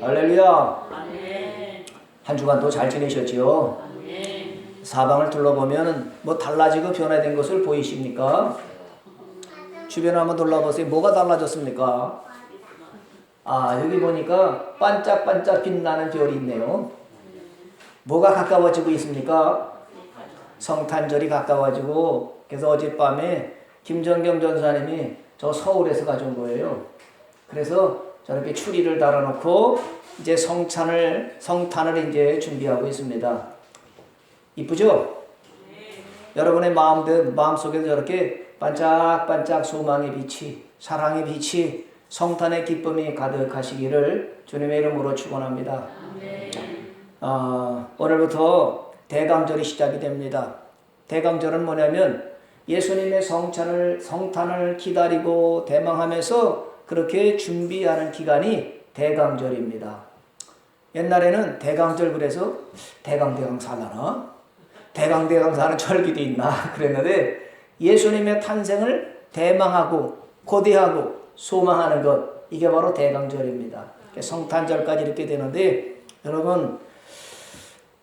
할렐루야. 아멘. 한 주간 또 잘 지내셨지요? 아멘. 사방을 둘러보면 뭐 달라지고 변화된 것을 보이십니까? 주변에 한번 둘러보세요. 뭐가 달라졌습니까? 아, 여기 보니까 반짝반짝 빛나는 별이 있네요. 뭐가 가까워지고 있습니까? 성탄절이 가까워지고, 그래서 어젯밤에 김정경 전사님이 저 서울에서 가져온 거예요. 그래서 저렇게 추리를 달아놓고 이제 성탄을 이제 준비하고 있습니다. 이쁘죠? 여러분의 마음속에 저렇게 반짝반짝 소망의 빛이, 사랑의 빛이, 성탄의 기쁨이 가득하시기를 주님의 이름으로 축원합니다. 오늘부터 대강절이 시작이 됩니다. 대강절은 뭐냐면 예수님의 성탄을 기다리고 대망하면서 그렇게 준비하는 기간이 대강절입니다. 옛날에는 대강절 그래서 대강 살라나? 대강 사는 절기도 있나? 그랬는데 예수님의 탄생을 대망하고 고대하고 소망하는 것, 이게 바로 대강절입니다. 성탄절까지 이렇게 되는데 여러분,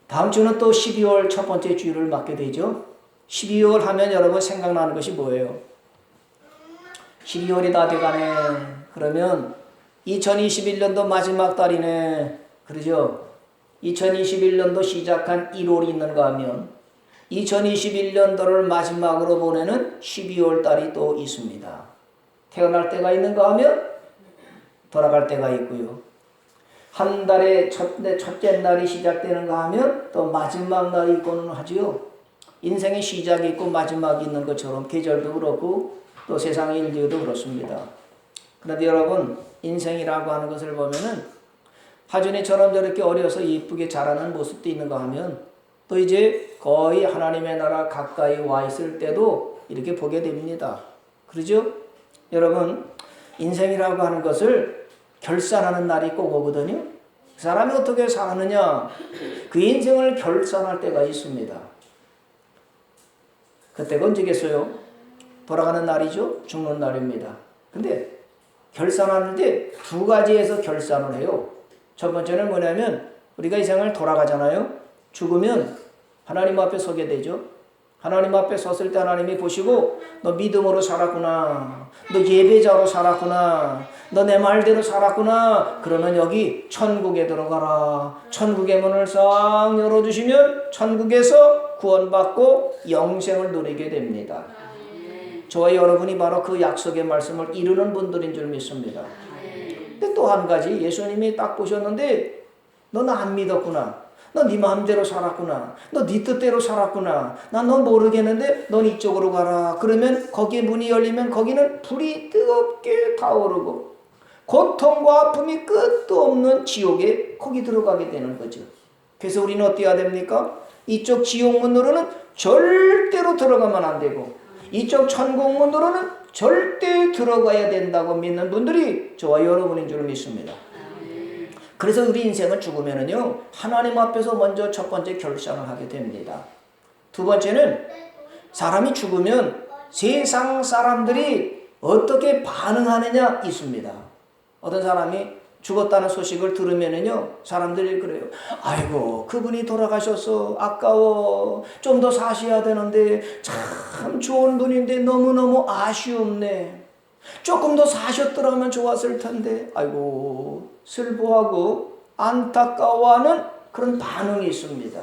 다음 주는 또 12월 첫 번째 주일을 맞게 되죠. 12월 하면 여러분 생각나는 것이 뭐예요? 12월이 다 돼가네. 그러면 2021년도 마지막 달이네. 그러죠? 2021년도 시작한 1월이 있는가 하면 2021년도를 마지막으로 보내는 12월 달이 또 있습니다. 태어날 때가 있는가 하면 돌아갈 때가 있고요. 한 달의 첫째 날이 시작되는가 하면 또 마지막 날이 있고는 하지요. 인생의 시작이 있고 마지막이 있는 것처럼 계절도 그렇고 또 세상의 일들도 그렇습니다. 그런데 여러분, 인생이라고 하는 것을 보면은 하준이처럼 저렇게 어려서 이쁘게 자라는 모습도 있는가 하면 또 이제 거의 하나님의 나라 가까이 와 있을 때도 이렇게 보게 됩니다. 그러죠? 여러분, 인생이라고 하는 것을 결산하는 날이 꼭 오거든요. 그 사람이 어떻게 사느냐, 그 인생을 결산할 때가 있습니다. 그때가 언제겠어요? 돌아가는 날이죠. 죽는 날입니다. 근데 결산하는데 두 가지에서 결산을 해요. 첫 번째는 뭐냐면 우리가 이 생을 돌아가잖아요. 죽으면 하나님 앞에 서게 되죠. 하나님 앞에 섰을 때 하나님이 보시고 너 믿음으로 살았구나. 너 예배자로 살았구나. 너 내 말대로 살았구나. 그러면 여기 천국에 들어가라. 천국의 문을 싹 열어주시면 천국에서 구원받고 영생을 누리게 됩니다. 저와 여러분이 바로 그 약속의 말씀을 이루는 분들인 줄 믿습니다. 근데 또 한 가지, 예수님이 딱 보셨는데 너 나 안 믿었구나. 너 네 마음대로 살았구나. 너 네 뜻대로 살았구나. 난 너 모르겠는데 넌 이쪽으로 가라. 그러면 거기에 문이 열리면 거기는 불이 뜨겁게 타오르고 고통과 아픔이 끝도 없는 지옥에 거기 들어가게 되는 거죠. 그래서 우리는 어때야 됩니까? 이쪽 지옥문으로는 절대로 들어가면 안 되고 이쪽 천국문으로는 절대 들어가야 된다고 믿는 분들이 저와 여러분인 줄 믿습니다. 그래서 우리 인생은 죽으면은요, 하나님 앞에서 먼저 첫 번째 결산을 하게 됩니다. 두 번째는 사람이 죽으면 세상 사람들이 어떻게 반응하느냐 있습니다. 어떤 사람이 죽었다는 소식을 들으면은요, 사람들이 그래요. 아이고, 그분이 돌아가셔서 아까워. 좀 더 사셔야 되는데 참 좋은 분인데 너무너무 아쉬웠네. 조금 더 사셨더라면 좋았을 텐데. 아이고, 슬퍼하고 안타까워하는 그런 반응이 있습니다.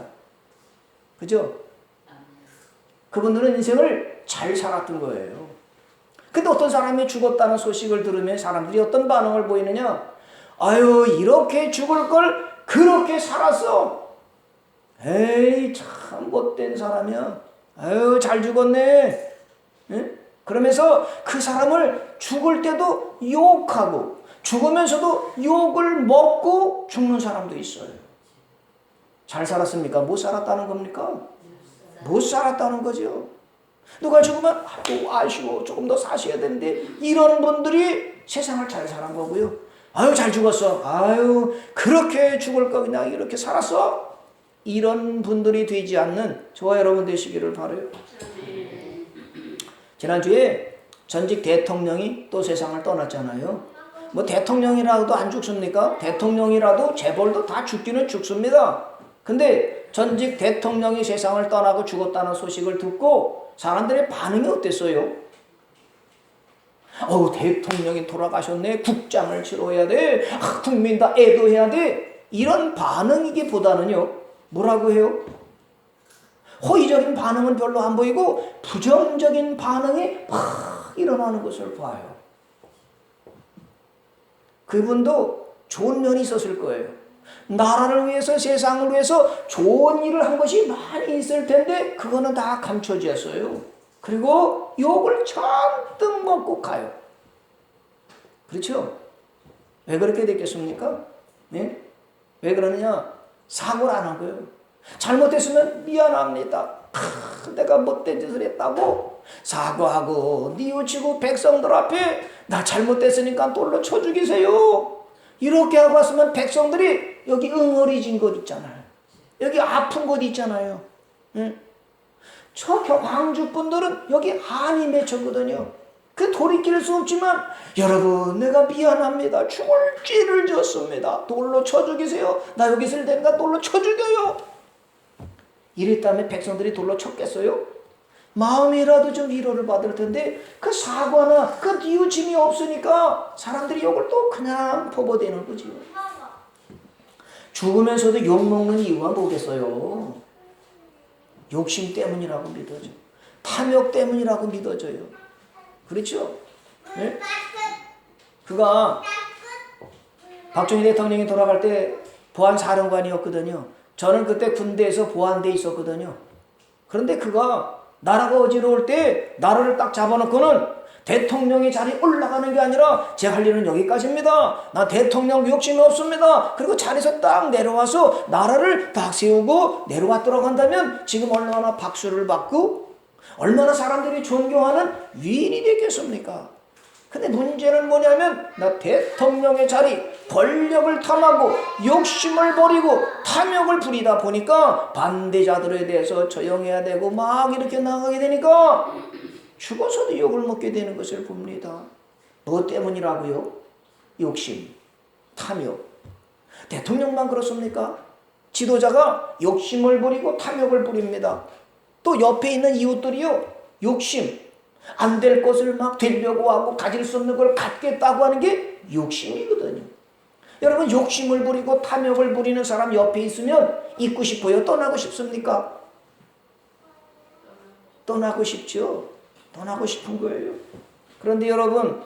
그죠? 그분들은 인생을 잘 살았던 거예요. 근데 어떤 사람이 죽었다는 소식을 들으면 사람들이 어떤 반응을 보이느냐? 아유, 이렇게 죽을 걸 그렇게 살았어. 에이, 참 못된 사람이야. 아유, 잘 죽었네. 응? 그러면서 그 사람을 죽을 때도 욕하고 죽으면서도 욕을 먹고 죽는 사람도 있어요. 잘 살았습니까? 못 살았다는 겁니까? 못 살았다는 거죠. 누가 죽으면 아이고 아쉬워. 조금 더 사셔야 되는데 이런 분들이 세상을 잘 살은 거고요. 아유, 잘 죽었어. 아유, 그렇게 죽을 거 그냥 이렇게 살았어. 이런 분들이 되지 않는 저와 여러분 되시기를 바라요. 지난주에 전직 대통령이 또 세상을 떠났잖아요. 뭐 대통령이라도 안 죽습니까? 대통령이라도 재벌도 다 죽기는 죽습니다. 근데 전직 대통령이 세상을 떠나고 죽었다는 소식을 듣고 사람들의 반응이 어땠어요? 대통령이 돌아가셨네. 국장을 치러야 돼. 국민 다 애도해야 돼. 이런 반응이기보다는요. 뭐라고 해요? 호의적인 반응은 별로 안 보이고 부정적인 반응이 막 일어나는 것을 봐요. 그분도 좋은 면이 있었을 거예요. 나라를 위해서 세상을 위해서 좋은 일을 한 것이 많이 있을 텐데 그거는 다 감춰졌어요. 그리고 욕을 잔뜩 먹고 가요. 그렇죠? 왜 그렇게 됐겠습니까? 네? 왜 그러느냐? 사고를 안 한 거예요. 잘못했으면 미안합니다. 내가 못된 짓을 했다고 사과하고 뉘우치고 백성들 앞에 나 잘못됐으니까 돌로 쳐 죽이세요. 이렇게 하고 왔으면 백성들이 여기 응어리진 곳 있잖아요. 여기 아픈 곳 있잖아요. 응? 저 광주 분들은 여기 한이 맺혔거든요. 그 돌이킬 수 없지만 여러분 내가 미안합니다. 죽을 죄를 졌습니다. 돌로 쳐 죽이세요. 나 여기 있을 테니까 돌로 쳐 죽여요. 이랬다면 백성들이 돌로 쳤겠어요? 마음이라도 좀 위로를 받을 텐데 그 사과나 그 뉘우침이 없으니까 사람들이 욕을 또 그냥 퍼부어대는 거지요. 죽으면서도 욕먹는 이유가 뭐겠어요? 욕심 때문이라고 믿어져. 탐욕 때문이라고 믿어져요. 그렇죠? 네? 그가 박정희 대통령이 돌아갈 때 보안사령관이었거든요. 저는 그때 군대에서 보안대에 있었거든요. 그런데 그가 나라가 어지러울 때 나라를 딱 잡아놓고는 대통령의 자리에 올라가는 게 아니라 제 할 일은 여기까지입니다. 나 대통령 욕심이 없습니다. 그리고 자리에서 딱 내려와서 나라를 딱 세우고 내려왔더라고 한다면 지금 얼마나 박수를 받고 얼마나 사람들이 존경하는 위인이 됐겠습니까? 근데 문제는 뭐냐면 나 대통령의 자리, 권력을 탐하고 욕심을 버리고 탐욕을 부리다 보니까 반대자들에 대해서 처형해야 되고 막 이렇게 나가게 되니까 죽어서도 욕을 먹게 되는 것을 봅니다. 뭐 때문이라고요? 욕심, 탐욕. 대통령만 그렇습니까? 지도자가 욕심을 부리고 탐욕을 부립니다. 또 옆에 있는 이웃들이요, 욕심, 안 될 것을 막 되려고 하고 가질 수 없는 걸 갖겠다고 하는 게 욕심이거든요. 여러분 욕심을 부리고 탐욕을 부리는 사람 옆에 있으면 있고 싶어요? 떠나고 싶습니까? 떠나고 싶죠. 떠나고 싶은 거예요. 그런데 여러분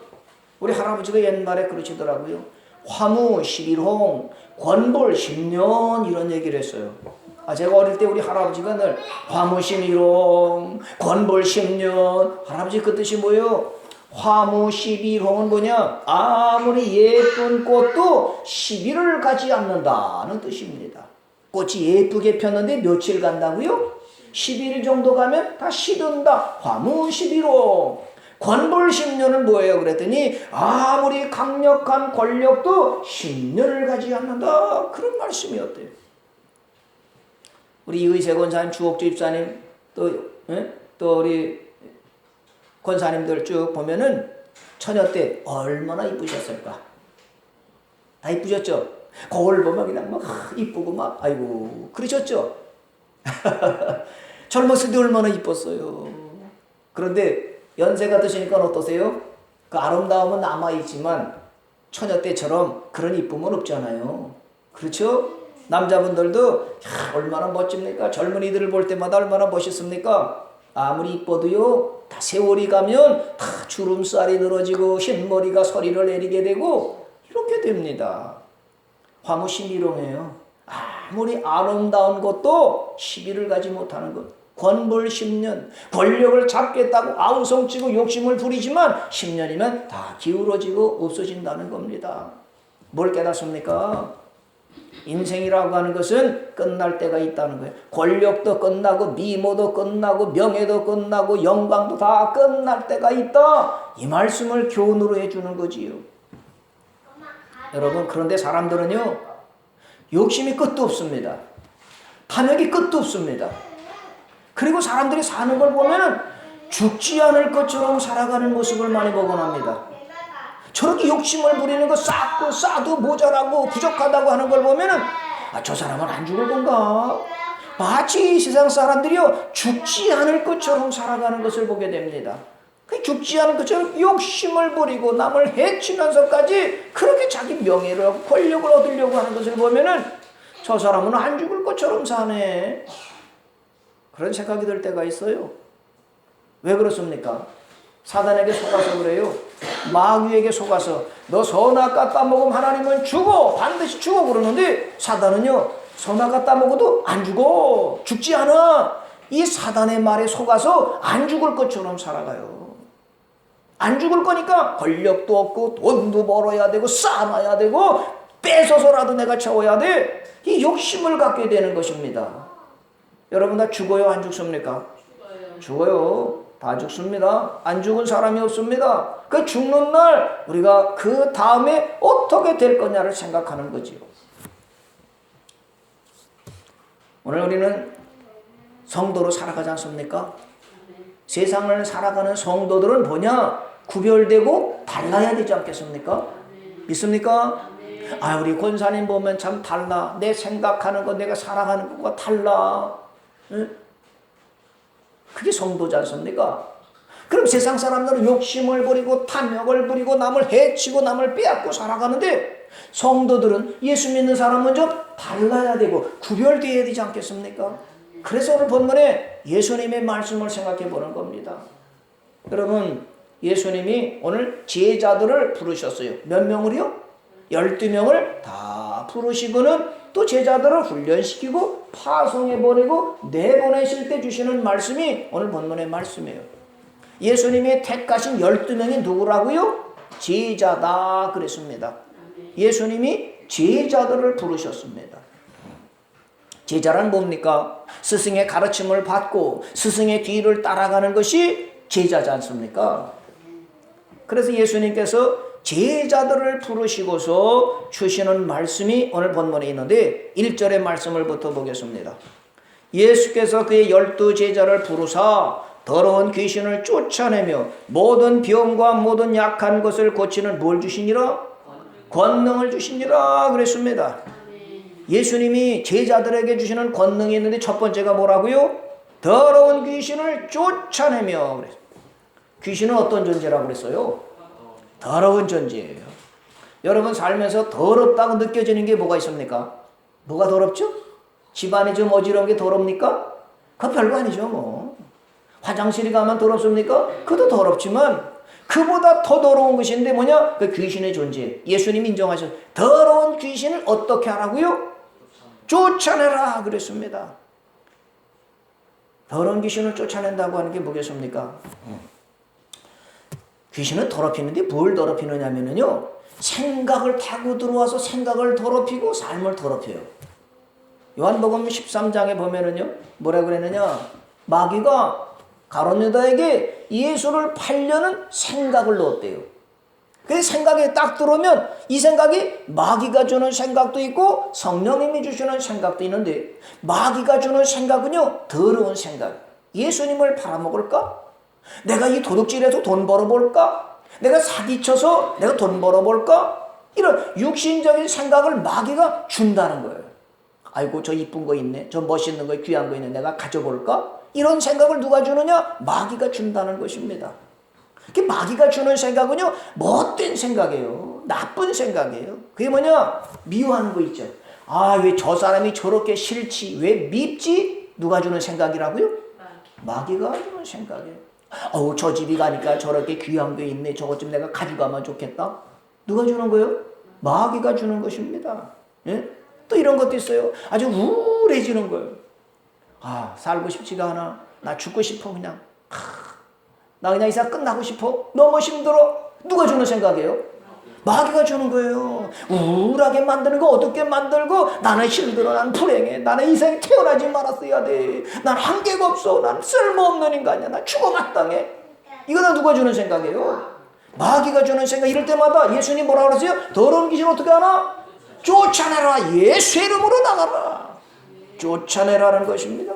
우리 할아버지가 옛말에 그러시더라고요. 화무 11홍 권볼 10년 이런 얘기를 했어요. 제가 어릴 때 우리 할아버지가 늘 화무 11홍 권볼 10년. 할아버지 그 뜻이 뭐예요? 화무 11홍은 뭐냐? 아무리 예쁜 꽃도 11을 가지 않는다는 뜻입니다. 꽃이 예쁘게 폈는데 며칠 간다고요? 11일 정도 가면 다 시든다. 화무 11홍. 권볼 10년은 뭐예요? 그랬더니 아무리 강력한 권력도 10년을 가지 않는다. 그런 말씀이었대요. 우리 이의세 권사님, 주옥주 입사님, 또 우리 권사님들 쭉 보면은 처녀 때 얼마나 이쁘셨을까? 다 이쁘셨죠? 거울 보면 그냥 막 이쁘고 막 아이고 그러셨죠? 젊었을 때 얼마나 이뻤어요. 그런데 연세가 드시니까 어떠세요? 그 아름다움은 남아있지만 처녀 때처럼 그런 이쁨은 없잖아요. 그렇죠? 남자분들도 얼마나 멋집니까? 젊은이들을 볼 때마다 얼마나 멋있습니까? 아무리 이뻐도요, 다 세월이 가면 다 주름살이 늘어지고 흰머리가 서리를 내리게 되고 이렇게 됩니다. 화무 11홍이에요. 아무리 아름다운 것도 시비를 가지 못하는 것. 권볼 10년, 권력을 잡겠다고 아우성치고 욕심을 부리지만 10년이면 다 기울어지고 없어진다는 겁니다. 뭘 깨닫습니까? 인생이라고 하는 것은 끝날 때가 있다는 거예요. 권력도 끝나고 미모도 끝나고 명예도 끝나고 영광도 다 끝날 때가 있다. 이 말씀을 교훈으로 해주는 거지요. 여러분 그런데 사람들은요 욕심이 끝도 없습니다. 탐욕이 끝도 없습니다. 그리고 사람들이 사는 걸 보면 죽지 않을 것처럼 살아가는 모습을 많이 보곤 합니다. 저렇게 욕심을 부리는 거 쌓고 싸도 모자라고 부족하다고 하는 걸 보면은 저 사람은 안 죽을 건가? 마치 이 세상 사람들이요 죽지 않을 것처럼 살아가는 것을 보게 됩니다. 죽지 않을 것처럼 욕심을 부리고 남을 해치면서까지 그렇게 자기 명예를 권력을 얻으려고 하는 것을 보면은 저 사람은 안 죽을 것처럼 사네. 그런 생각이 들 때가 있어요. 왜 그렇습니까? 사단에게 속아서 그래요. 마귀에게 속아서 너 선악과 따먹으면 하나님은 죽어 반드시 죽어 그러는데 사단은요 선악과 따먹어도 안 죽어 죽지 않아. 이 사단의 말에 속아서 안 죽을 것처럼 살아가요. 안 죽을 거니까 권력도 없고 돈도 벌어야 되고 쌓아놔야 되고 뺏어서라도 내가 채워야 돼. 이 욕심을 갖게 되는 것입니다. 여러분 다 죽어요 안 죽습니까? 죽어요. 다 죽습니다. 안 죽은 사람이 없습니다. 그 죽는 날 우리가 그 다음에 어떻게 될 거냐를 생각하는 거지요. 오늘 우리는 성도로 살아가지 않습니까? 세상을 살아가는 성도들은 뭐냐? 구별되고 달라야 되지 않겠습니까? 믿습니까? 우리 권사님 보면 참 달라. 내 생각하는 거 내가 살아가는 것과 달라. 응? 그게 성도지 않습니까? 그럼 세상 사람들은 욕심을 부리고 탐욕을 부리고 남을 해치고 남을 빼앗고 살아가는데 성도들은 예수 믿는 사람은 좀 달라야 되고 구별되어야 되지 않겠습니까? 그래서 오늘 본문에 예수님의 말씀을 생각해 보는 겁니다. 여러분 예수님이 오늘 제자들을 부르셨어요. 몇 명을요? 12명을 다 부르시고는 또 제자들을 훈련시키고 파송해버리고 내보내실 때 주시는 말씀이 오늘 본문의 말씀이에요. 예수님이 택하신 12명이 누구라고요? 제자다 그랬습니다. 예수님이 제자들을 부르셨습니다. 제자란 뭡니까? 스승의 가르침을 받고 스승의 뒤를 따라가는 것이 제자지 않습니까? 그래서 예수님께서 제자들을 부르시고서 주시는 말씀이 오늘 본문에 있는데 1절의 말씀을부터 보겠습니다. 예수께서 그의 12제자를 부르사 더러운 귀신을 쫓아내며 모든 병과 모든 약한 것을 고치는 뭘 주시니라? 권능을 주시니라 그랬습니다. 예수님이 제자들에게 주시는 권능이 있는데 첫 번째가 뭐라고요? 더러운 귀신을 쫓아내며 그랬어요. 귀신은 어떤 존재라고 그랬어요? 더러운 존재예요. 여러분 살면서 더럽다고 느껴지는 게 뭐가 있습니까? 뭐가 더럽죠? 집안이 좀 어지러운 게 더럽니까? 그거 별거 아니죠 뭐. 화장실에 가면 더럽습니까? 그것도 더럽지만 그보다 더 더러운 것인데 뭐냐? 그 귀신의 존재. 예수님이 인정하셨어요. 더러운 귀신을 어떻게 하라고요? 쫓아내라 그랬습니다. 더러운 귀신을 쫓아낸다고 하는 게 뭐겠습니까? 귀신은 더럽히는데 뭘 더럽히느냐면요 생각을 타고 들어와서 생각을 더럽히고 삶을 더럽혀요. 요한복음 13장에 보면은요 뭐라고 그랬느냐? 마귀가 가룟 유다에게 예수를 팔려는 생각을 넣었대요. 그 생각이 딱 들어오면 이 생각이 마귀가 주는 생각도 있고 성령님이 주시는 생각도 있는데 마귀가 주는 생각은요 더러운 생각. 예수님을 팔아먹을까? 내가 이 도둑질해서 돈 벌어볼까? 내가 사기쳐서 내가 돈 벌어볼까? 이런 육신적인 생각을 마귀가 준다는 거예요. 아이고 저 이쁜 거 있네. 저 멋있는 거 귀한 거 있네. 내가 가져볼까? 이런 생각을 누가 주느냐? 마귀가 준다는 것입니다. 마귀가 주는 생각은요 못된 생각이에요. 나쁜 생각이에요. 그게 뭐냐? 미워하는 거 있죠. 왜 저 사람이 저렇게 싫지? 왜 밉지? 누가 주는 생각이라고요? 마귀가 주는 생각이에요. 저 집이 가니까 저렇게 귀한 게 있네. 저것 좀 내가 가져가면 좋겠다. 누가 주는 거예요? 마귀가 주는 것입니다. 예? 또 이런 것도 있어요. 아주 우울해지는 거예요. 살고 싶지가 않아. 나 죽고 싶어 그냥. 나 그냥 이사 끝나고 싶어. 너무 힘들어. 누가 주는 생각이에요? 마귀가 주는 거예요. 우울하게 만드는 거 어둡게 만들고 나는 힘들어. 난 불행해. 나는 인생에 태어나지 말았어야 돼. 난 한계가 없어. 난 쓸모없는 인간이야. 난 죽어 마땅해. 이거 다 누가 주는 생각이에요? 마귀가 주는 생각. 이럴 때마다 예수님 뭐라고 그러세요? 더러운 귀신 어떻게 하나? 쫓아내라. 예수 이름으로 나가라. 쫓아내라는 것입니다.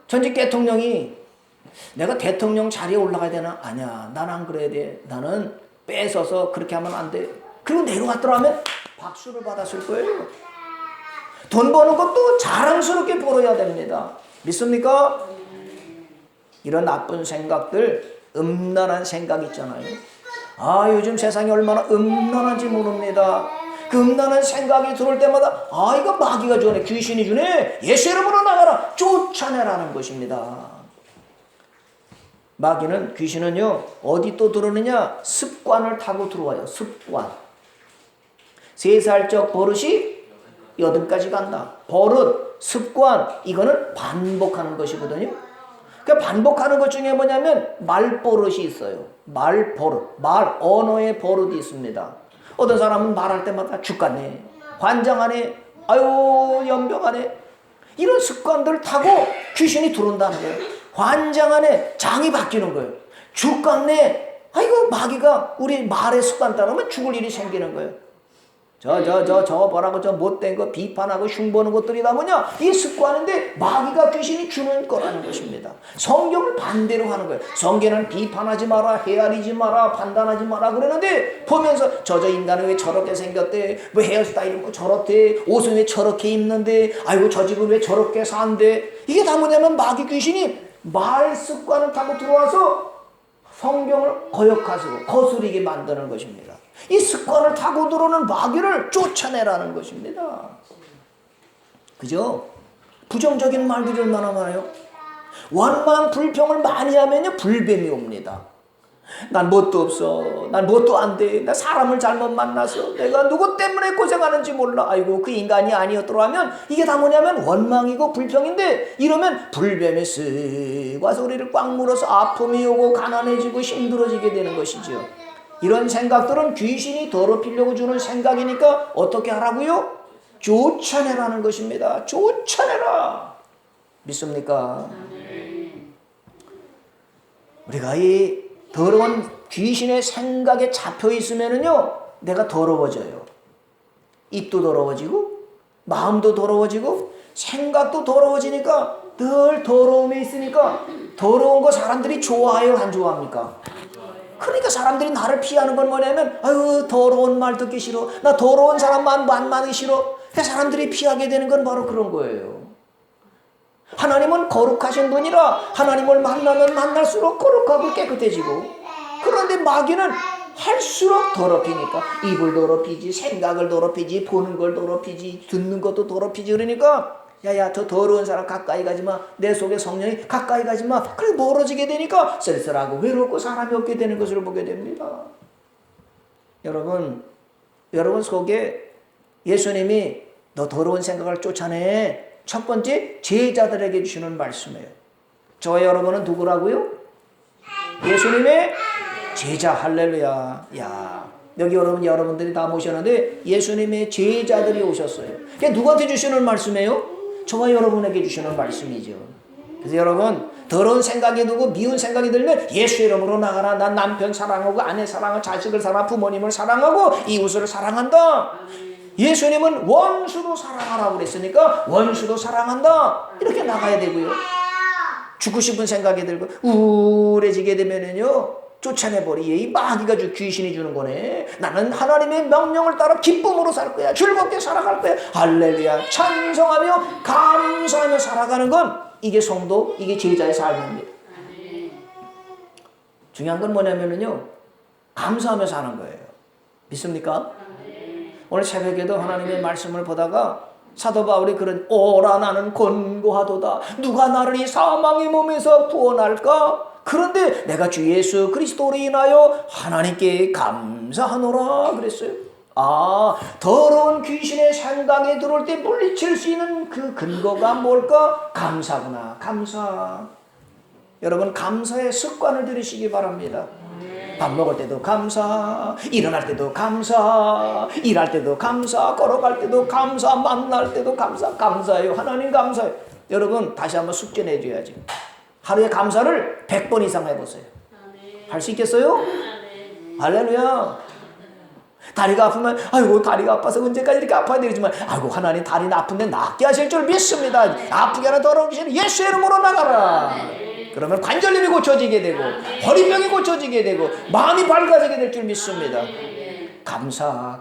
전직 대통령이 내가 대통령 자리에 올라가야 되나? 아니야. 난 안 그래야 돼. 나는 뺏어서 그렇게 하면 안 돼. 그리고 내려갔더라 하면 박수를 받았을 거예요. 돈 버는 것도 자랑스럽게 벌어야 됩니다. 믿습니까? 이런 나쁜 생각들, 음란한 생각 있잖아요. 아, 요즘 세상이 얼마나 음란한지 모릅니다. 그 음란한 생각이 들어올 때마다 아, 이거 마귀가 주네, 귀신이 주네, 예수 이름으로 나가라, 쫓아내라는 것입니다. 마귀는, 귀신은요 어디 또 들어오느냐? 습관을 타고 들어와요. 습관. 3살적 버릇이 8까지 간다. 버릇, 습관, 이거는 반복하는 것이거든요. 그러니까 반복하는 것 중에 뭐냐면 말버릇이 있어요. 말버릇, 말, 언어의 버릇이 있습니다. 어떤 사람은 말할 때마다 죽겠네, 환장하네, 아유 연병하네, 이런 습관들을 타고 귀신이 들어온다는 거예요. 환장하네, 장이 바뀌는 거예요. 죽겠네, 아이고 마귀가 우리 말의 습관 따르면 죽을 일이 생기는 거예요. 저 뭐라고 저 못된 거 비판하고 흉보는 것들이 다 뭐냐? 이 습관인데 마귀가 귀신이 주는 거라는 것입니다. 성경을 반대로 하는 거예요. 성경은 비판하지 마라, 헤아리지 마라, 판단하지 마라 그러는데 보면서 저 인간은 왜 저렇게 생겼대, 뭐 헤어스타일 입고 저렇대, 옷은 왜 저렇게 입는데, 아이고 저 집은 왜 저렇게 산대. 이게 다 뭐냐면 마귀 귀신이 말 습관을 타고 들어와서 성경을 거역하시고 거스리게 만드는 것입니다. 이 습관을 타고 들어오는 마귀를 쫓아내라는 것입니다. 그죠? 부정적인 말들이 얼마나 많아요? 원망 불평을 많이 하면요 불뱀이 옵니다. 난 뭣도 없어, 난 뭣도 안 돼, 나 사람을 잘못 만나서 내가 누구 때문에 고생하는지 몰라, 아이고 그 인간이 아니었더라 하면 이게 다 뭐냐면 원망이고 불평인데, 이러면 불뱀이 쓱 와서 우리를 꽉 물어서 아픔이 오고 가난해지고 힘들어지게 되는 것이죠. 이런 생각들은 귀신이 더럽히려고 주는 생각이니까 어떻게 하라고요? 쫓아내라는 것입니다. 쫓아내라. 믿습니까? 우리가 이 더러운 귀신의 생각에 잡혀 있으면은요, 내가 더러워져요. 입도 더러워지고, 마음도 더러워지고, 생각도 더러워지니까 늘 더러움에 있으니까 더러운 거 사람들이 좋아해요, 안 좋아합니까? 그러니까 사람들이 나를 피하는 건 뭐냐면, 아유 더러운 말 듣기 싫어, 나 더러운 사람만 만나기 싫어. 그러니까 사람들이 피하게 되는 건 바로 그런 거예요. 하나님은 거룩하신 분이라 하나님을 만나면 만날수록 거룩하고 깨끗해지고, 그런데 마귀는 할수록 더럽히니까 입을 더럽히지, 생각을 더럽히지, 보는 걸 더럽히지, 듣는 것도 더럽히지. 그러니까 야야 저 더러운 사람 가까이 가지마, 내 속에 성령이 가까이 가지마. 그래 멀어지게 되니까 쓸쓸하고 외롭고 사람이 없게 되는 것을 보게 됩니다. 여러분 속에 예수님이 너 더러운 생각을 쫓아내, 첫 번째 제자들에게 주시는 말씀이에요. 저와 여러분은 누구라고요? 예수님의 제자. 할렐루야. 야, 여기 여러분들이 다 모셨는데 예수님의 제자들이 오셨어요. 그게 누구한테 주시는 말씀이에요? 저와 여러분에게 주시는 말씀이죠. 그래서 여러분 더러운 생각이 들고 미운 생각이 들면 예수 이름으로 나가라. 난 남편 사랑하고 아내 사랑하고 자식을 사랑하고 부모님을 사랑하고 이웃을 사랑한다. 예수님은 원수도 사랑하라고 그랬으니까 원수도 사랑한다. 이렇게 나가야 되고요. 죽고 싶은 생각이 들고 우울해지게 되면은요, 쫓아내버리. 이 마귀가 귀신이 주는 거네. 나는 하나님의 명령을 따라 기쁨으로 살 거야, 즐겁게 살아갈 거야, 할렐루야, 찬송하며 감사하며 살아가는 건 이게 성도, 이게 제자의 삶입니다. 중요한 건 뭐냐면요, 감사하며 사는 거예요. 믿습니까? 오늘 새벽에도 하나님의 말씀을 보다가 사도 바울이 그런, 오라 나는 권고하도다, 누가 나를 이 사망의 몸에서 구원할까? 그런데 내가 주 예수 그리스도로 인하여 하나님께 감사하노라 그랬어요. 아, 더러운 귀신의 생각에 들어올 때 물리칠 수 있는 그 근거가 뭘까? 감사구나. 감사. 여러분 감사의 습관을 들이시기 바랍니다. 밥 먹을 때도 감사, 일어날 때도 감사, 일할 때도 감사, 걸어갈 때도 감사, 만날 때도 감사. 감사해요. 하나님 감사해요. 여러분 다시 한번 숙제 내줘야죠. 하루에 감사를 100번 이상 해보세요. 할 수 있겠어요? 할렐루야. 다리가 아프면 아이고 다리가 아파서 언제까지 이렇게 아파야 되겠지만, 아이고 하나님 다리는 아픈데 낫게 하실 줄 믿습니다. 아프게 하나 더러운 귀신 예수 이름으로 나가라. 그러면 관절염이 고쳐지게 되고 허리병이 고쳐지게 되고 마음이 밝아지게 될 줄 믿습니다. 감사,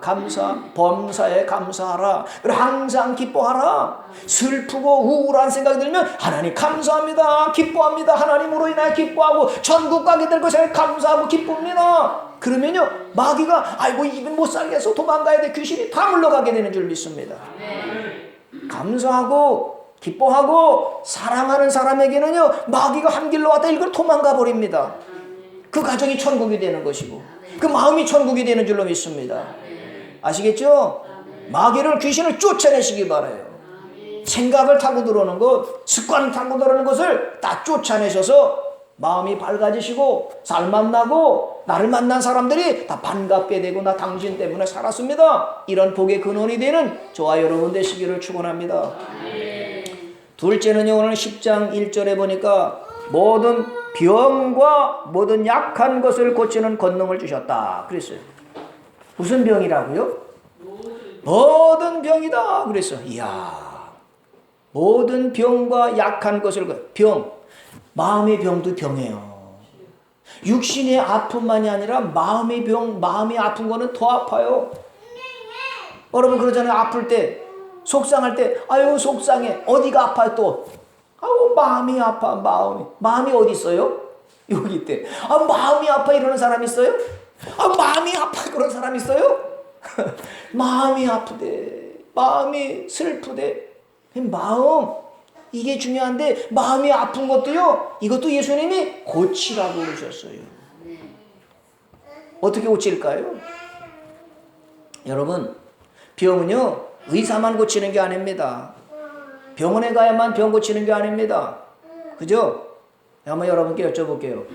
범사에 감사하라. 그리고 항상 기뻐하라. 슬프고 우울한 생각이 들면 하나님 감사합니다, 기뻐합니다, 하나님으로 인하여 기뻐하고 천국 가게 될 것에 감사하고 기쁩니다. 그러면요 마귀가 아이고 입은 못 살게 해서 도망가야 돼, 귀신이 다 물러가게 되는 줄 믿습니다. 감사하고 기뻐하고 사랑하는 사람에게는요 마귀가 한 길로 왔다 이걸 도망가 버립니다. 그 가정이 천국이 되는 것이고 그 마음이 천국이 되는 줄로 믿습니다. 아시겠죠? 마귀를, 귀신을 쫓아내시기 바라요. 생각을 타고 들어오는 것, 습관을 타고 들어오는 것을 다 쫓아내셔서 마음이 밝아지시고 살만 나고 나를 만난 사람들이 다 반갑게 되고 나 당신 때문에 살았습니다, 이런 복의 근원이 되는 저와 여러분 되시기를 축원합니다. 둘째는요, 오늘 10장 1절에 보니까 모든 병과 모든 약한 것을 고치는 권능을 주셨다 그랬어요. 무슨 병이라고요? 모든 병이다 그랬어. 이야, 모든 병과 약한 것을, 병, 마음의 병도 병이에요. 육신의 아픔만이 아니라 마음의 병, 마음이 아픈 거는 더 아파요. 여러분 그러잖아요. 아플 때, 속상할 때, 아유 속상해. 어디가 아파요 또? 아우 마음이 아파. 마음이 어디 있어요? 여기 있대. 아 마음이 아파 이러는 사람 있어요? 아 마음이 아파 그런 사람 있어요? 마음이 아프대, 마음이 슬프대. 마음, 이게 중요한데 마음이 아픈 것도요, 이것도 예수님이 고치라고 그러셨어요. 어떻게 고칠까요? 여러분 병은요 의사만 고치는 게 아닙니다. 병원에 가야만 병 고치는 게 아닙니다. 그죠? 한번 여러분께 여쭤볼게요.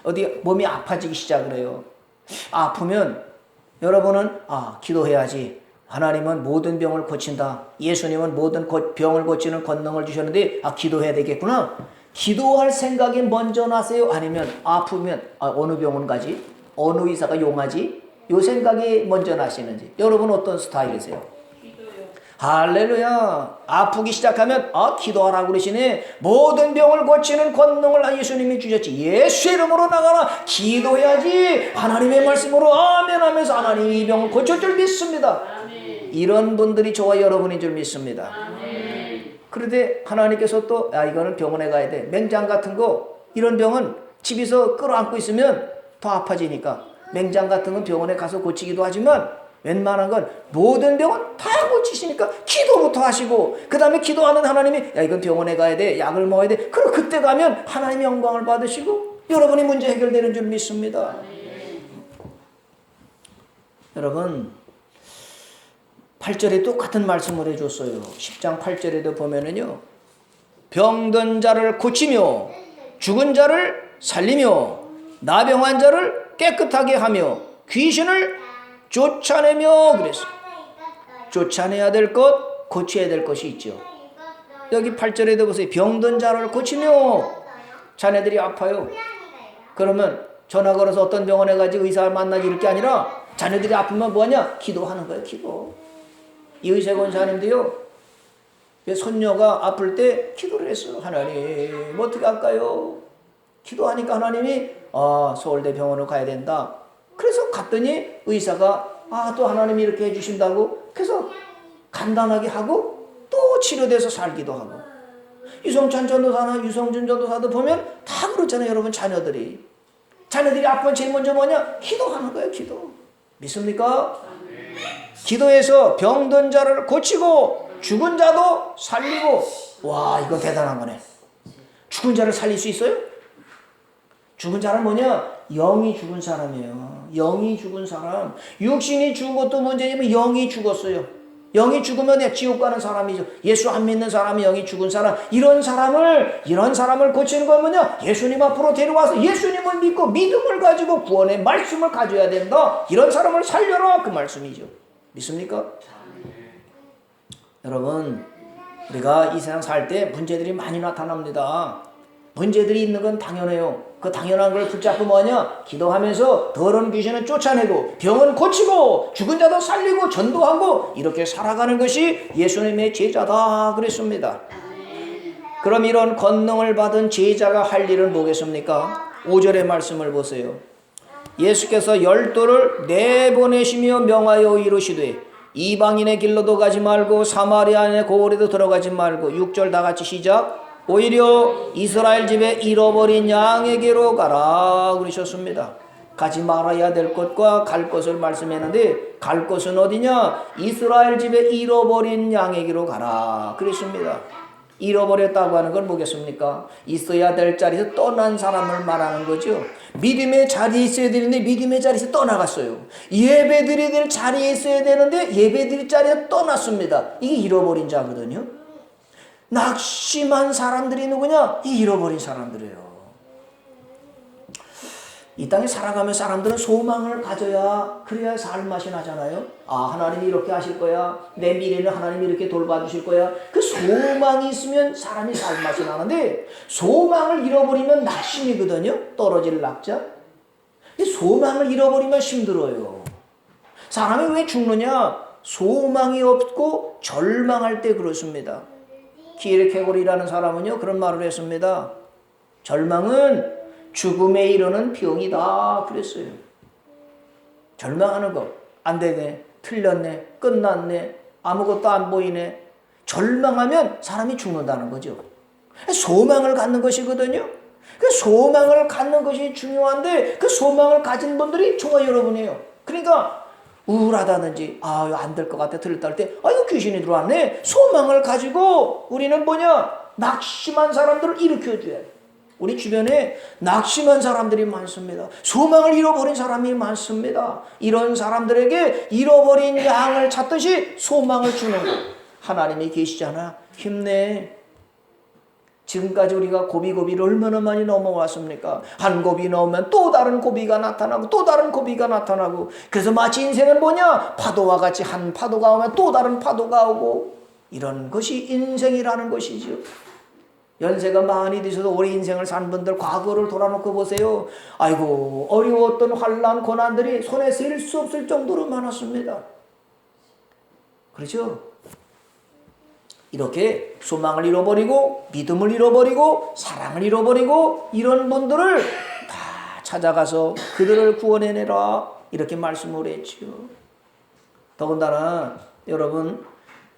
어디 몸이 아파지기 시작을 해요. 아프면 여러분은 기도해야지. 하나님은 모든 병을 고친다. 예수님은 모든 병을 고치는 권능을 주셨는데 기도해야 되겠구나. 기도할 생각이 먼저 나세요? 아니면 아프면 어느 병원 가지? 어느 의사가 용하지? 요 생각이 먼저 나시는지. 여러분 어떤 스타일이세요? 할렐루야. 아프기 시작하면 기도하라고 그러시네. 모든 병을 고치는 권능을 예수님이 주셨지. 예수의 이름으로 나가라. 기도해야지. 하나님의 말씀으로 아멘 하면서 하나님 이 병을 고칠 줄 믿습니다. 아멘. 이런 분들이 저와 여러분인 줄 믿습니다. 아멘. 그런데 하나님께서 또 이거는 병원에 가야 돼. 맹장 같은 거, 이런 병은 집에서 끌어안고 있으면 더 아파지니까 맹장 같은 건 병원에 가서 고치기도 하지만 웬만한 건 모든 병은 다 고치시니까 기도부터 하시고, 그 다음에 기도하는 하나님이 이건 병원에 가야 돼, 약을 먹어야 돼. 그럼 그때 가면 하나님의 영광을 받으시고 여러분이 문제 해결되는 줄 믿습니다. 여러분 8절에 똑같은 말씀을 해줬어요. 10장 8절에도 보면은요, 병든 자를 고치며 죽은 자를 살리며 나병한 자를 깨끗하게 하며 귀신을 쫓아내며 그랬어요. 쫓아내야 될 것, 고쳐야 될 것이 있죠. 여기 8절에도 보세요. 병든 자를 고치며. 자네들이 아파요. 그러면 전화 걸어서 어떤 병원에 가지 의사를 만나지 이럴 게 아니라 자네들이 아프면 뭐하냐? 기도하는 거예요. 기도. 이 의사 권사님도요, 손녀가 아플 때 기도를 했어요. 하나님 어떻게 할까요? 기도하니까 하나님이 서울대 병원으로 가야 된다. 그래서 갔더니 의사가 또 하나님이 이렇게 해주신다고 그래서 간단하게 하고 또 치료돼서 살기도 하고. 유성찬 전도사나 유성준 전도사도 보면 다 그렇잖아요. 여러분 자녀들이 아프면 제일 먼저 뭐냐? 기도하는 거예요. 기도. 믿습니까? 기도해서 병든 자를 고치고 죽은 자도 살리고. 와, 이거 대단한 거네. 죽은 자를 살릴 수 있어요? 죽은 자는 뭐냐? 영이 죽은 사람이에요. 영이 죽은 사람. 육신이 죽은 것도 문제지만 영이 죽었어요. 영이 죽으면 지옥 가는 사람이죠. 예수 안 믿는 사람이 영이 죽은 사람. 이런 사람을 고치는 건 뭐냐? 예수님 앞으로 데려와서 예수님을 믿고 믿음을 가지고 구원의 말씀을 가져야 된다. 이런 사람을 살려라, 그 말씀이죠. 믿습니까? 여러분, 우리가 이 세상 살 때 문제들이 많이 나타납니다. 문제들이 있는 건 당연해요. 그 당연한 걸 붙잡고 뭐하냐? 기도하면서 더러운 귀신은 쫓아내고 병은 고치고 죽은 자도 살리고 전도하고 이렇게 살아가는 것이 예수님의 제자다 그랬습니다. 그럼 이런 권능을 받은 제자가 할 일은 뭐겠습니까? 5절의 말씀을 보세요. 예수께서 열도를 내보내시며 명하여 이르시되 이방인의 길로도 가지 말고 사마리아인의 고을에도 들어가지 말고 6절 다 같이 시작. 오히려 이스라엘 집에 잃어버린 양에게로 가라 그러셨습니다. 가지 말아야 될 곳과 갈 곳을 말씀했는데 갈 곳은 어디냐? 이스라엘 집에 잃어버린 양에게로 가라 그랬습니다. 잃어버렸다고 하는 건 뭐겠습니까? 있어야 될 자리에서 떠난 사람을 말하는 거죠. 믿음의 자리에 있어야 되는데 믿음의 자리에서 떠나갔어요. 예배드려야 될 자리에 있어야 되는데 예배드릴 자리에서 떠났습니다. 이게 잃어버린 자거든요. 낙심한 사람들이 누구냐? 이 잃어버린 사람들이에요. 이 땅에 살아가면 사람들은 소망을 가져야 그래야 살맛이 나잖아요. 아, 하나님이 이렇게 하실 거야. 내 미래는 하나님이 이렇게 돌봐주실 거야. 그 소망이 있으면 사람이 살맛이 나는데 소망을 잃어버리면 낙심이거든요. 떨어질 낙자. 소망을 잃어버리면 힘들어요. 사람이 왜 죽느냐? 소망이 없고 절망할 때 그렇습니다. 키에르케고르라는 사람은요 그런 말을 했습니다. 절망은 죽음에 이르는 병이다 그랬어요. 절망하는 거 안 되네, 틀렸네, 끝났네, 아무것도 안 보이네. 절망하면 사람이 죽는다는 거죠. 소망을 갖는 것이거든요. 그 소망을 갖는 것이 중요한데 그 소망을 가진 분들이 저와 여러분이에요. 그러니까 우울하다든지 안 될 것 같아 들었다 할 때 이거 귀신이 들어왔네. 소망을 가지고 우리는 뭐냐? 낙심한 사람들을 일으켜줘야 돼. 우리 주변에 낙심한 사람들이 많습니다. 소망을 잃어버린 사람이 많습니다. 이런 사람들에게 잃어버린 양을 찾듯이 소망을 주는 것. 하나님이 계시잖아. 힘내. 지금까지 우리가 고비를 얼마나 많이 넘어왔습니까? 한 고비 넘으면 또 다른 고비가 나타나고 또 다른 고비가 나타나고 그래서 마치 인생은 뭐냐? 파도와 같이 한 파도가 오면 또 다른 파도가 오고 이런 것이 인생이라는 것이죠. 연세가 많이 드셔도 오래 인생을 산 분들 과거를 돌아놓고 보세요. 아이고 어려웠던 환난 고난들이 손에 셀 수 없을 정도로 많았습니다. 그렇죠? 이렇게 소망을 잃어버리고 믿음을 잃어버리고 사랑을 잃어버리고 이런 분들을 다 찾아가서 그들을 구원해내라 이렇게 말씀을 했지요. 더군다나 여러분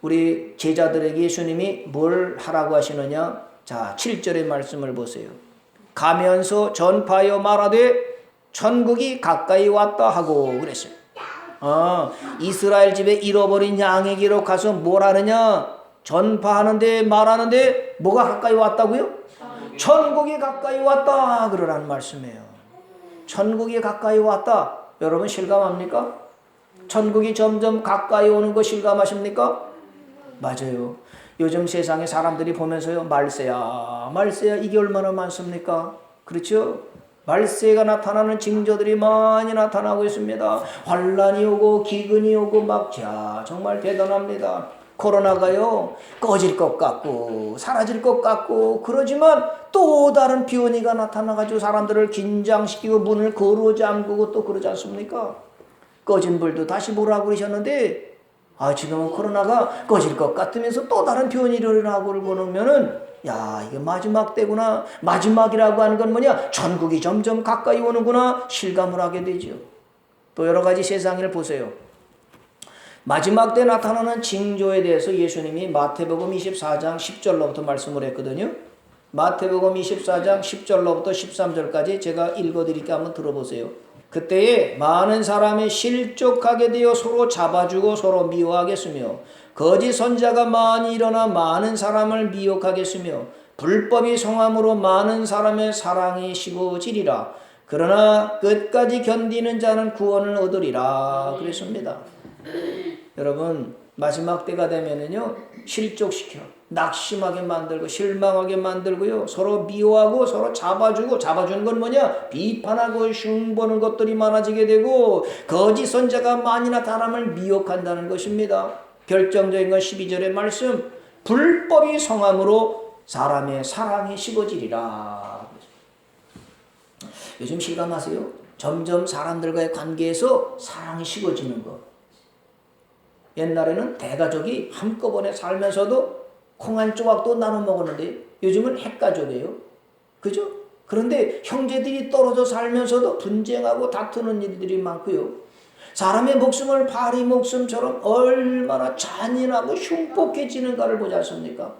우리 제자들에게 예수님이 뭘 하라고 하시느냐? 자 7절의 말씀을 보세요. 가면서 전파하여 말하되 천국이 가까이 왔다 하고 그랬어요. 이스라엘 집에 잃어버린 양에게로 가서 뭘 하느냐? 전파하는데 말하는데 뭐가 가까이 왔다고요? 천국이 가까이 왔다 그러라는 말씀이에요. 천국이 가까이 왔다. 여러분 실감합니까? 천국이 점점 가까이 오는 거 실감하십니까? 맞아요. 요즘 세상에 사람들이 보면서요 말세야 이게 얼마나 많습니까? 그렇죠? 말세가 나타나는 징조들이 많이 나타나고 있습니다. 환란이 오고 기근이 오고 정말 대단합니다. 코로나가요 꺼질 것 같고 사라질 것 같고 그러지만 또 다른 변이가 나타나가지고 사람들을 긴장시키고 문을 거루 잠그고 또 그러지 않습니까? 꺼진 불도 다시 보라고 그러셨는데 지금은 코로나가 꺼질 것 같으면서 또 다른 변이를 일어나고 보면은 이게 마지막 때구나. 마지막이라고 하는 건 뭐냐? 천국이 점점 가까이 오는구나 실감을 하게 되죠. 또 여러 가지 세상을 보세요. 마지막 때 나타나는 징조에 대해서 예수님이 마태복음 24장 10절로부터 말씀을 했거든요. 마태복음 24장 10절로부터 13절까지 제가 읽어드릴게 한번 들어보세요. 그때에 많은 사람이 실족하게 되어 서로 잡아주고 서로 미워하겠으며 거짓 선자가 많이 일어나 많은 사람을 미혹하겠으며 불법이 성함으로 많은 사람의 사랑이 식어지리라. 그러나 끝까지 견디는 자는 구원을 얻으리라 그랬습니다. 여러분 마지막 때가 되면은요 실족시켜 낙심하게 만들고 실망하게 만들고요 서로 미워하고 서로 잡아주는 건 뭐냐? 비판하고 흉보는 것들이 많아지게 되고 거짓 선자가 많이 나타남을 미혹한다는 것입니다. 결정적인 건 12절의 말씀 불법이 성함으로 사람의 사랑이 식어지리라. 요즘 실감하세요? 점점 사람들과의 관계에서 사랑이 식어지는 것. 옛날에는 대가족이 한꺼번에 살면서도 콩 한 조각도 나눠 먹었는데 요즘은 핵가족이에요. 그죠? 그런데 형제들이 떨어져 살면서도 분쟁하고 다투는 일들이 많고요. 사람의 목숨을 파리 목숨처럼 얼마나 잔인하고 흉폭해지는가를 보지 않습니까?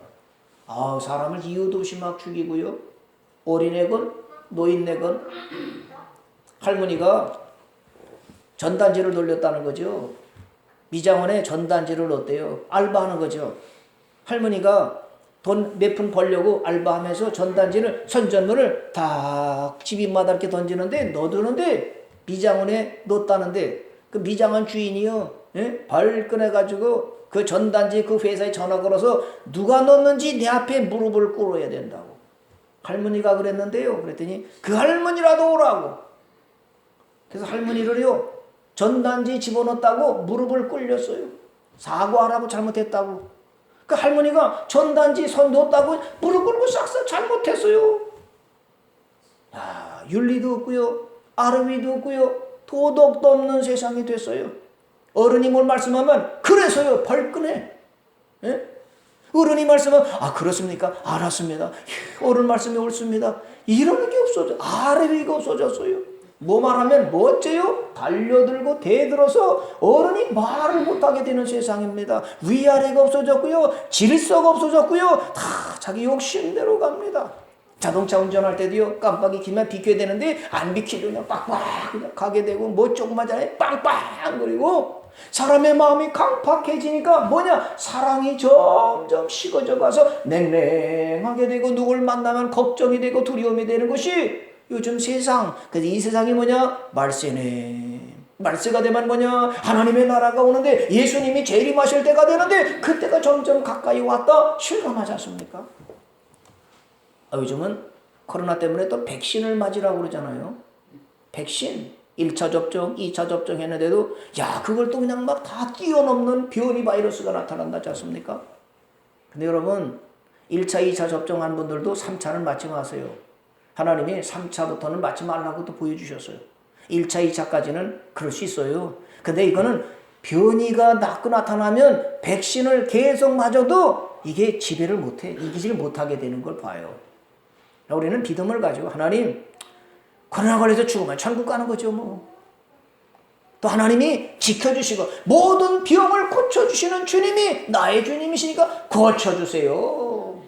사람을 이유도 없이 막 죽이고요. 어린애건 노인네건. 할머니가 전단지를 돌렸다는 거죠. 미장원에 전단지를 넣었대요. 알바하는 거죠. 할머니가 돈 몇 푼 벌려고 알바하면서 전단지를 선전문을 다 집입마다 이렇게 던지는데 넣어두는데 미장원에 넣었다는데 그 미장원 주인이요, 발끈해가지고 그 전단지 그 회사에 전화 걸어서 누가 넣었는지 내 앞에 무릎을 꿇어야 된다고. 할머니가 그랬는데요. 그랬더니 그 할머니라도 오라고. 그래서 할머니를요, 전단지 집어넣었다고 무릎을 꿇렸어요. 사과하라고 잘못했다고. 그 할머니가 전단지 손 넣었다고 무릎 꿇고 싹싹 잘못했어요. 윤리도 없고요, 아름이도 없고요, 도덕도 없는 세상이 됐어요. 어른이 뭘 말씀하면 그래서요 벌끈해. 어른이 말씀하면 그렇습니까? 알았습니다. 어른 말씀이 옳습니다. 이러는 게 없어져. 아래위가 없어졌어요. 뭐 말하면 뭐 어째요? 달려들고 대들어서 어른이 말을 못하게 되는 세상입니다. 위아래가 없어졌고요, 질서가 없어졌고요, 다 자기 욕심대로 갑니다. 자동차 운전할 때도요, 깜빡이 키면 비켜야 되는데 안 비키고 그냥 빡빡 그냥 가게 되고, 뭐 조금만 전에 빵빵 그리고 사람의 마음이 강팍해지니까 뭐냐? 사랑이 점점 식어져 가서 냉랭하게 되고 누굴 만나면 걱정이 되고 두려움이 되는 것이 요즘 세상. 그래서 이 세상이 뭐냐? 말세네. 말세가 되면 뭐냐? 하나님의 나라가 오는데 예수님이 재림하실 때가 되는데 그때가 점점 가까이 왔다 실감하지 않습니까? 요즘은 코로나 때문에 또 백신을 맞으라고 그러잖아요. 백신 1차 접종, 2차 접종 했는데도 그걸 또 그냥 막 다 뛰어넘는 변이 바이러스가 나타난다지 않습니까? 근데 여러분, 1차, 2차 접종한 분들도 3차는 맞지 마세요. 하나님이 3차부터는 맞지 말라고 또 보여주셨어요. 1차, 2차까지는 그럴 수 있어요. 근데 이거는 변이가 나타나면 백신을 계속 맞아도 이게 지배를 못해, 이기지를 못하게 되는 걸 봐요. 우리는 믿음을 가지고 하나님, 코로나 걸려서 죽으면 천국 가는 거죠 뭐. 또 하나님이 지켜주시고 모든 병을 고쳐주시는 주님이 나의 주님이시니까 고쳐주세요.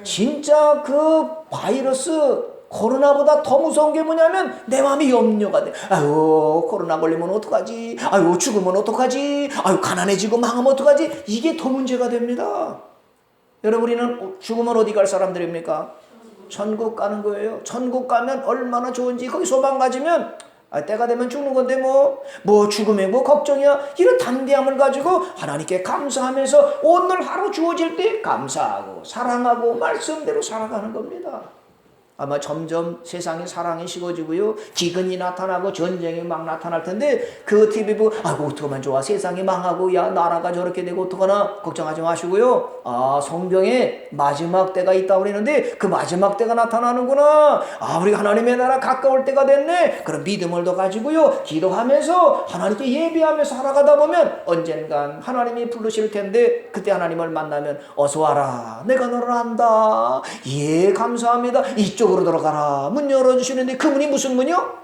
진짜 그 바이러스 코로나보다 더 무서운 게 뭐냐면 내 마음이 염려가 돼. 코로나 걸리면 어떡하지? 죽으면 어떡하지? 가난해지고 망하면 어떡하지? 이게 더 문제가 됩니다. 여러분, 우리는 죽으면 어디 갈 사람들입니까? 천국 가는 거예요. 천국 가면 얼마나 좋은지. 거기 소망 가지면 때가 되면 죽는 건데 뭐 죽음에 뭐 걱정이야. 이런 담대함을 가지고 하나님께 감사하면서 오늘 하루 주어질 때 감사하고 사랑하고 말씀대로 살아가는 겁니다. 아마 점점 세상의 사랑이 식어지고요, 기근이 나타나고 전쟁이 막 나타날 텐데 그 TV 보고 어떡하면 좋아, 세상이 망하고 나라가 저렇게 되고 어떡하나 걱정하지 마시고요, 성경에 마지막 때가 있다고 그러는데 그 마지막 때가 나타나는구나, 우리가 하나님의 나라 가까울 때가 됐네, 그런 믿음을 더 가지고요 기도하면서 하나님께 예배하면서 살아가다 보면 언젠간 하나님이 부르실 텐데 그때 하나님을 만나면 어서 와라, 내가 너를 안다, 예 감사합니다, 이쪽으로 들어가라. 문 열어주시는데 그 문이 무슨 문이요?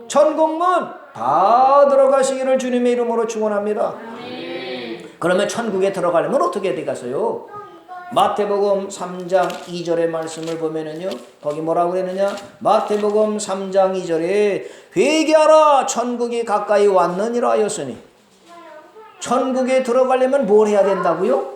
천국문. 다 들어가시기를 주님의 이름으로 축원합니다. 그러면 천국에 들어가려면 어떻게 되겠어요? 마태복음 3장 2절의 말씀을 보면은요, 거기 뭐라고 그랬느냐? 마태복음 3장 2절에 회개하라, 천국이 가까이 왔느니라 하였으니. 천국에 들어가려면 뭘 해야 된다고요?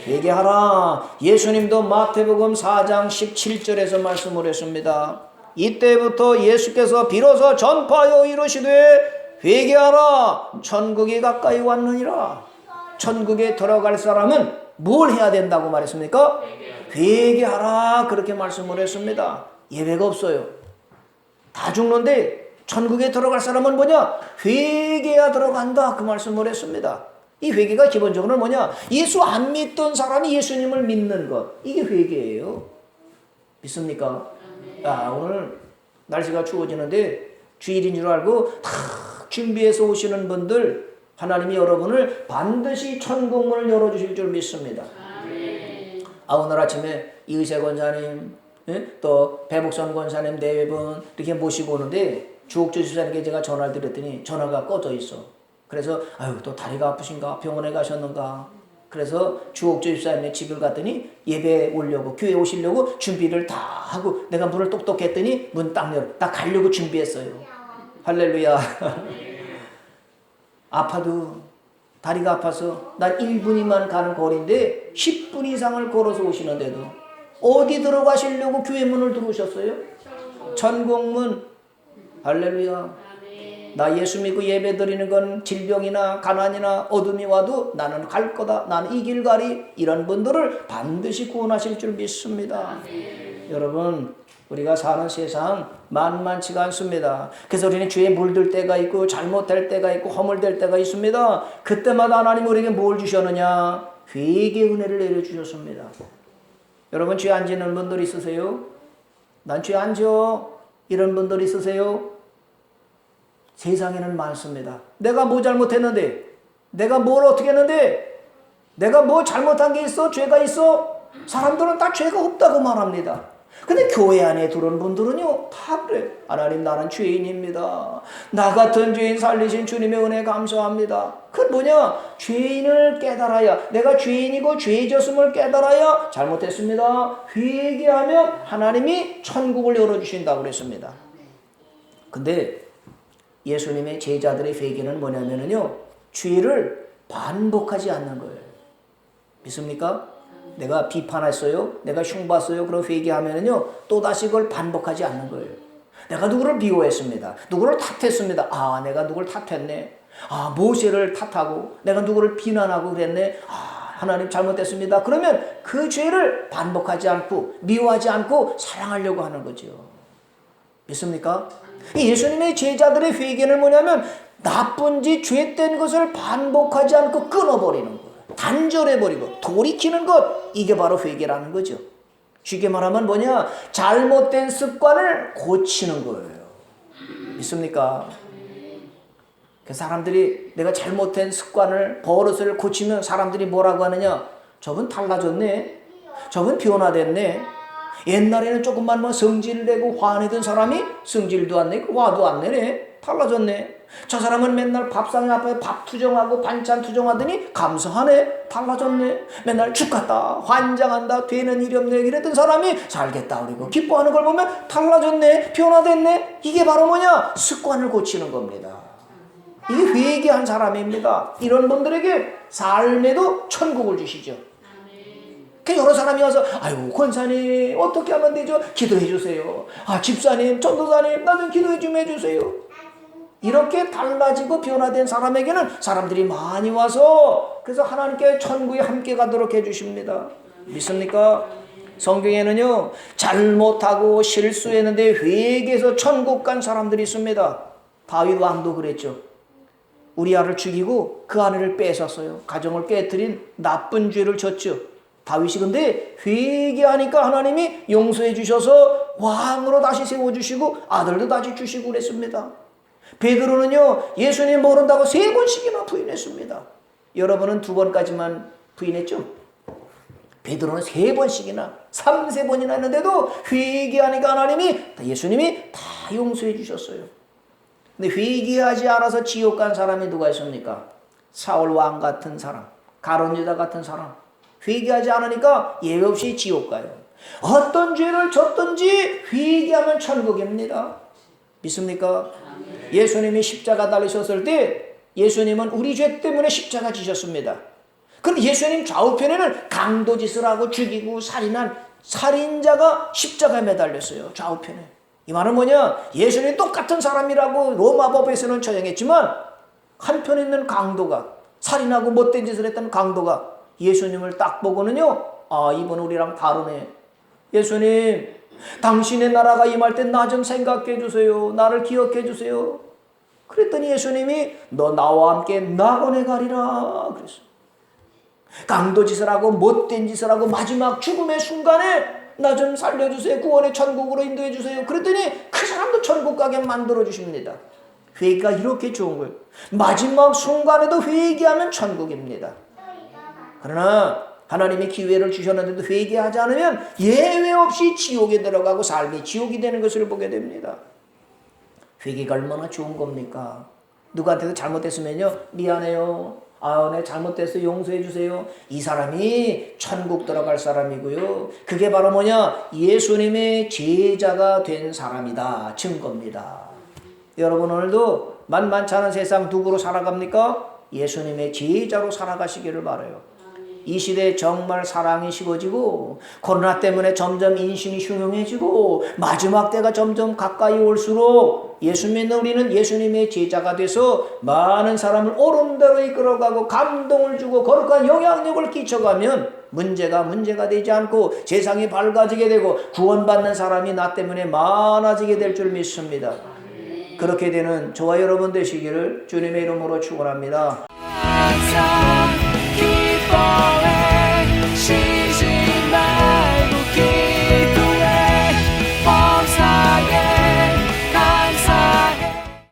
회개하라. 예수님도 마태복음 4장 17절에서 말씀을 했습니다. 이때부터 예수께서 비로소 전파하여 이르시되 회개하라, 천국이 가까이 왔느니라. 천국에 들어갈 사람은 뭘 해야 된다고 말했습니까? 회개하라, 그렇게 말씀을 했습니다. 예외가 없어요. 다 죽는데 천국에 들어갈 사람은 뭐냐? 회개해야 들어간다, 그 말씀을 했습니다. 이 회개가 기본적으로 뭐냐? 예수 안 믿던 사람이 예수님을 믿는 것, 이게 회개예요. 믿습니까? 오늘 날씨가 추워지는데 주일인 줄 알고 다 준비해서 오시는 분들, 하나님이 여러분을 반드시 천국문을 열어주실 줄 믿습니다. 오늘 아침에 이의세 권사님, 또 배복선 권사님 네 분 이렇게 모시고 오는데 주옥주 집사님께 제가 전화를 드렸더니 전화가 꺼져 있어. 그래서 또 다리가 아프신가? 병원에 가셨는가? 그래서 주옥주 집사님의 집을 갔더니 예배 오려고, 교회 오시려고 준비를 다 하고 내가 문을 똑똑 했더니 문 딱 열어. 나 가려고 준비했어요. 할렐루야. 아파도, 다리가 아파서 난 1분이만 가는 거리인데 10분 이상을 걸어서 오시는데도 어디 들어가시려고 교회 문을 들어오셨어요? 천국문. 할렐루야. 나 예수 믿고 예배 드리는 건 질병이나 가난이나 어둠이 와도 나는 갈 거다. 나는 이 길 가리. 이런 분들을 반드시 구원하실 줄 믿습니다. 여러분, 우리가 사는 세상 만만치가 않습니다. 그래서 우리는 죄에 물들 때가 있고 잘못될 때가 있고 허물될 때가 있습니다. 그때마다 하나님 우리에게 뭘 주셨느냐? 회개의 은혜를 내려주셨습니다. 여러분, 죄 안 지는 분들 있으세요? 난 죄 안 지어. 이런 분들 있으세요? 세상에는 많습니다. 내가 뭐 잘못했는데? 내가 뭘 어떻게 했는데? 내가 뭐 잘못한 게 있어? 죄가 있어? 사람들은 다 죄가 없다고 말합니다. 근데 교회 안에 들어온 분들은요, 다 그래. 하나님, 나는 죄인입니다. 나 같은 죄인 살리신 주님의 은혜 감사합니다. 그건 뭐냐? 죄인을 깨달아야, 내가 죄인이고 죄졌음을 깨달아야 잘못했습니다. 회개하면 하나님이 천국을 열어주신다고 그랬습니다. 근데 예수님의 제자들의 회개는 뭐냐면요, 죄를 반복하지 않는 거예요. 믿습니까? 내가 비판했어요, 내가 흉봤어요, 그럼 회개하면요 또다시 그걸 반복하지 않는 거예요. 내가 누구를 미워했습니다, 누구를 탓했습니다. 내가 누구를 탓했네. 모세를 탓하고 내가 누구를 비난하고 그랬네. 하나님 잘못했습니다. 그러면 그 죄를 반복하지 않고 미워하지 않고 사랑하려고 하는 거죠. 믿습니까? 예수님의 제자들의 회개는 뭐냐면 나쁜 짓, 죄된 것을 반복하지 않고 끊어버리는 거예요. 단절해버리고 돌이키는 것, 이게 바로 회개라는 거죠. 쉽게 말하면 뭐냐? 잘못된 습관을 고치는 거예요. 믿습니까? 그 사람들이 내가 잘못된 습관을, 버릇을 고치면 사람들이 뭐라고 하느냐? 저분 달라졌네. 저분 변화됐네. 옛날에는 조금만 성질내고 화내던 사람이 성질도 안 내고 화도 안 내네. 달라졌네. 저 사람은 맨날 밥상에 앞에 밥 투정하고 반찬 투정하더니 감사하네. 달라졌네. 맨날 죽겠다, 환장한다, 되는 일이 없네 이랬던 사람이 살겠다 그리고 기뻐하는 걸 보면 달라졌네, 변화됐네. 이게 바로 뭐냐? 습관을 고치는 겁니다. 이게 회개한 사람입니다. 이런 분들에게 삶에도 천국을 주시죠. 여러 사람이 와서 권사님 어떻게 하면 되죠? 기도해 주세요. 집사님, 전도사님, 나 좀 기도해 좀 해주세요. 이렇게 달라지고 변화된 사람에게는 사람들이 많이 와서 그래서 하나님께 천국에 함께 가도록 해주십니다. 믿습니까? 성경에는요, 잘못하고 실수했는데 회개해서 천국 간 사람들이 있습니다. 다윗 왕도 그랬죠. 우리아를 죽이고 그 아내를 뺏었어요. 가정을 깨뜨린 나쁜 죄를 졌죠. 다윗이 근데 회개하니까 하나님이 용서해 주셔서 왕으로 다시 세워주시고 아들도 다시 주시고 그랬습니다. 베드로는요, 예수님 모른다고 3번씩이나 부인했습니다. 여러분은 2번까지만 부인했죠? 베드로는 3번씩이나 3-4번이나 했는데도 회개하니까 하나님이, 예수님이 다 용서해 주셨어요. 근데 회개하지 않아서 지옥 간 사람이 누가 있습니까? 사울 왕 같은 사람, 가룟 유다 같은 사람. 회개하지 않으니까 예외 없이 지옥 가요. 어떤 죄를 졌든지 회개하면 천국입니다. 믿습니까? 예수님이 십자가 달리셨을 때 예수님은 우리 죄 때문에 십자가 지셨습니다. 그런데 예수님 좌우편에는 강도짓을 하고 죽이고 살인한 살인자가 십자가에 매달렸어요. 좌우편에. 이 말은 뭐냐? 예수님이 똑같은 사람이라고 로마법에서는 처형했지만 한편에 있는 강도가, 살인하고 못된 짓을 했던 강도가 예수님을 딱 보고는요, 이분 우리랑 다르네. 예수님, 당신의 나라가 임할 때 나 좀 생각해 주세요. 나를 기억해 주세요. 그랬더니 예수님이 너 나와 함께 낙원에 가리라 그랬어. 강도짓을 하고 못된 짓을 하고 마지막 죽음의 순간에 나 좀 살려주세요. 구원의 천국으로 인도해 주세요. 그랬더니 그 사람도 천국 가게 만들어 주십니다. 회개가 이렇게 좋은 거예요. 마지막 순간에도 회개하면 천국입니다. 그러나 하나님이 기회를 주셨는데도 회개하지 않으면 예외 없이 지옥에 들어가고 삶이 지옥이 되는 것을 보게 됩니다. 회개가 얼마나 좋은 겁니까? 누구한테도 잘못했으면요, 미안해요. 내 잘못됐어, 용서해 주세요. 이 사람이 천국 들어갈 사람이고요. 그게 바로 뭐냐? 예수님의 제자가 된 사람이다. 증거입니다. 여러분 오늘도 만만치 않은 세상 누구로 살아갑니까? 예수님의 제자로 살아가시기를 바라요. 이 시대에 정말 사랑이 식어지고 코로나 때문에 점점 인심이 흉흉해지고 마지막 때가 점점 가까이 올수록 예수 믿는 우리는 예수님의 제자가 돼서 많은 사람을 옳은 대로 이끌어가고 감동을 주고 거룩한 영향력을 끼쳐가면 문제가 되지 않고 세상이 밝아지게 되고 구원받는 사람이 나 때문에 많아지게 될 줄 믿습니다. 그렇게 되는 저와 여러분 되시기를 주님의 이름으로 축원합니다.